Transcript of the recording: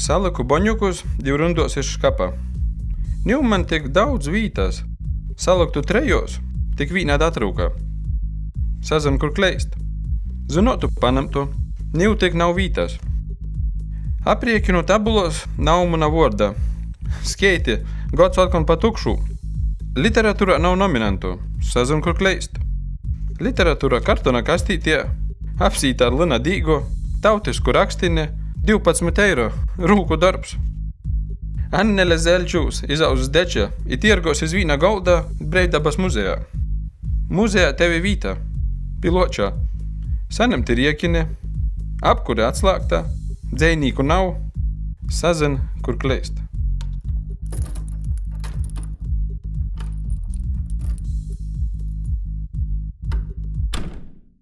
Saliku boņukus 2 rundos iz škapa. Niu man tik daudz vītas. Saliktu 3, tik vīnād atrūka. Sazin, kur kleist. Zinotu panamtu, niu tik nav vītas. Apriekinu tabulos nav mana vorda. Skeiti, gods atkon pa tukšu. Literatūra nav nominantu. Sazin, kur kleist. Literatūra kartona kastītie, apsīta ar lina dīgu, tautisku rakstini, 12 eiro, rūku darbs. Annele Zelčūs izauz deča I tirgos iz vīna golda Breidabas muzejā. Muzejā tevi vīta, piločā. Saņemti riekini, apkure atslēgta, dzejnīku nav, sazin, kur kleist.